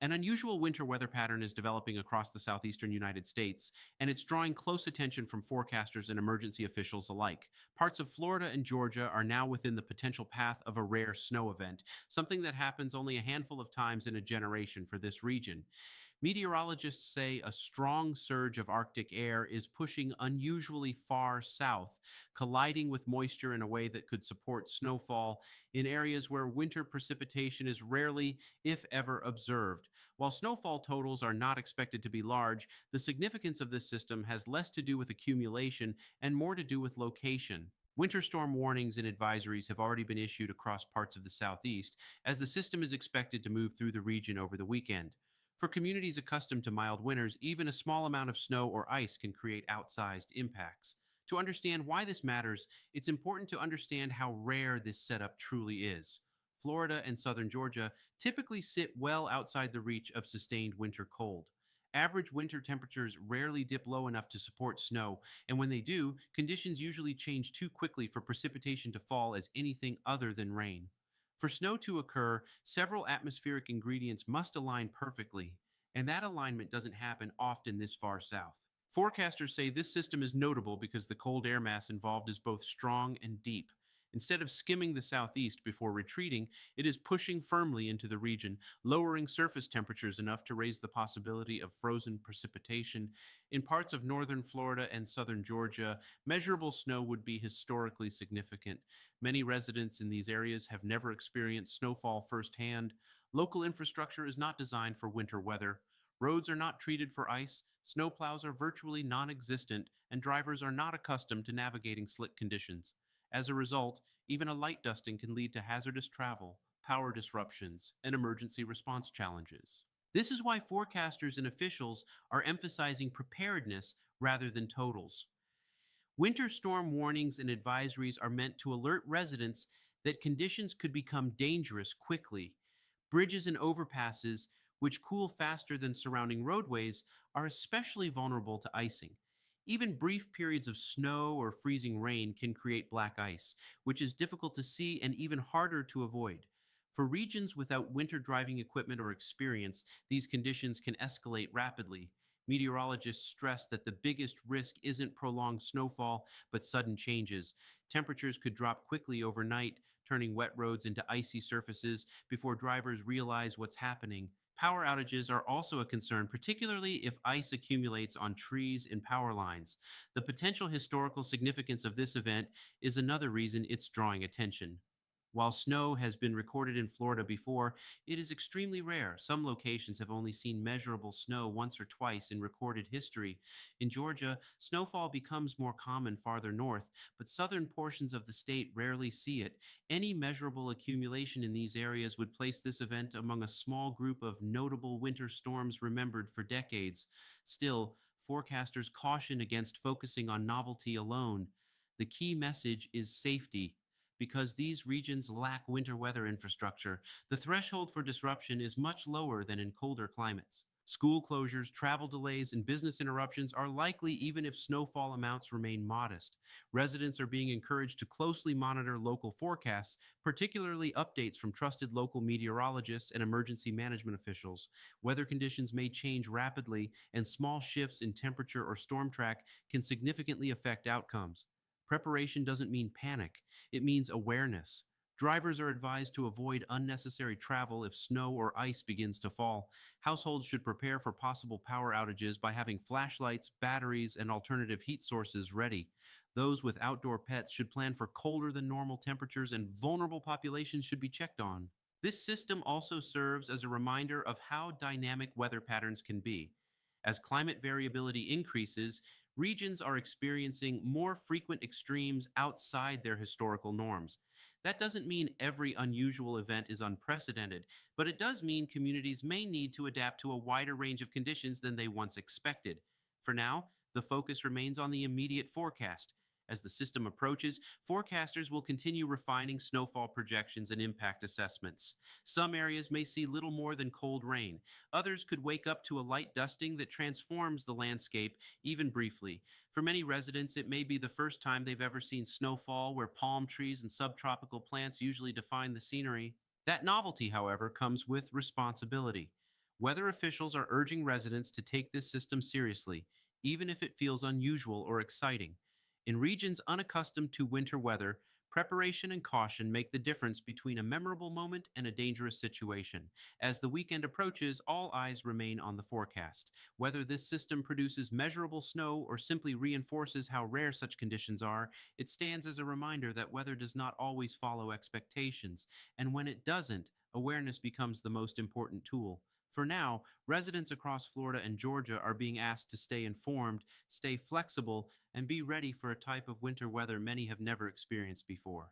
An unusual winter weather pattern is developing across the southeastern United States, and it's drawing close attention from forecasters and emergency officials alike. Parts of Florida and Georgia are now within the potential path of a rare snow event, something that happens only a handful of times in a generation for this region. Meteorologists say a strong surge of Arctic air is pushing unusually far south, colliding with moisture in a way that could support snowfall in areas where winter precipitation is rarely, if ever, observed. While snowfall totals are not expected to be large, the significance of this system has less to do with accumulation and more to do with location. Winter storm warnings and advisories have already been issued across parts of the southeast, as the system is expected to move through the region over the weekend. For communities accustomed to mild winters, even a small amount of snow or ice can create outsized impacts. To understand why this matters, it's important to understand how rare this setup truly is. Florida and southern Georgia typically sit well outside the reach of sustained winter cold. Average winter temperatures rarely dip low enough to support snow, and when they do, conditions usually change too quickly for precipitation to fall as anything other than rain. For snow to occur, several atmospheric ingredients must align perfectly, and that alignment doesn't happen often this far south. Forecasters say this system is notable because the cold air mass involved is both strong and deep. Instead of skimming the southeast before retreating, it is pushing firmly into the region, lowering surface temperatures enough to raise the possibility of frozen precipitation. In parts of northern Florida and southern Georgia, measurable snow would be historically significant. Many residents in these areas have never experienced snowfall firsthand. Local infrastructure is not designed for winter weather. Roads are not treated for ice, snowplows are virtually non existent, and drivers are not accustomed to navigating slick conditions. As a result, even a light dusting can lead to hazardous travel, power disruptions, and emergency response challenges. This is why forecasters and officials are emphasizing preparedness rather than totals. Winter storm warnings and advisories are meant to alert residents that conditions could become dangerous quickly. Bridges and overpasses, which cool faster than surrounding roadways, are especially vulnerable to icing. Even brief periods of snow or freezing rain can create black ice, which is difficult to see and even harder to avoid. For regions without winter driving equipment or experience, these conditions can escalate rapidly. Meteorologists stress that the biggest risk isn't prolonged snowfall, but sudden changes. Temperatures could drop quickly overnight, turning wet roads into icy surfaces before drivers realize what's happening. Power outages are also a concern, particularly if ice accumulates on trees and power lines. The potential historical significance of this event is another reason it's drawing attention. While snow has been recorded in Florida before, it is extremely rare. Some locations have only seen measurable snow once or twice in recorded history. In Georgia, snowfall becomes more common farther north, but southern portions of the state rarely see it. Any measurable accumulation in these areas would place this event among a small group of notable winter storms remembered for decades. Still, forecasters caution against focusing on novelty alone. The key message is safety. Because these regions lack winter weather infrastructure, the threshold for disruption is much lower than in colder climates. School closures, travel delays, and business interruptions are likely even if snowfall amounts remain modest. Residents are being encouraged to closely monitor local forecasts, particularly updates from trusted local meteorologists and emergency management officials. Weather conditions may change rapidly, and small shifts in temperature or storm track can significantly affect outcomes. Preparation doesn't mean panic, it means awareness. Drivers are advised to avoid unnecessary travel if snow or ice begins to fall. Households should prepare for possible power outages by having flashlights, batteries, and alternative heat sources ready. Those with outdoor pets should plan for colder than normal temperatures, and vulnerable populations should be checked on. This system also serves as a reminder of how dynamic weather patterns can be. As climate variability increases, regions are experiencing more frequent extremes outside their historical norms. That doesn't mean every unusual event is unprecedented, but it does mean communities may need to adapt to a wider range of conditions than they once expected. For now, the focus remains on the immediate forecast. As the system approaches, forecasters will continue refining snowfall projections and impact assessments. Some areas may see little more than cold rain. Others could wake up to a light dusting that transforms the landscape, even briefly. For many residents, it may be the first time they've ever seen snowfall where palm trees and subtropical plants usually define the scenery. That novelty, however, comes with responsibility. Weather officials are urging residents to take this system seriously, even if it feels unusual or exciting. In regions unaccustomed to winter weather, preparation and caution make the difference between a memorable moment and a dangerous situation. As the weekend approaches, all eyes remain on the forecast. Whether this system produces measurable snow or simply reinforces how rare such conditions are, it stands as a reminder that weather does not always follow expectations. And when it doesn't, awareness becomes the most important tool. For now, residents across Florida and Georgia are being asked to stay informed, stay flexible, and be ready for a type of winter weather many have never experienced before.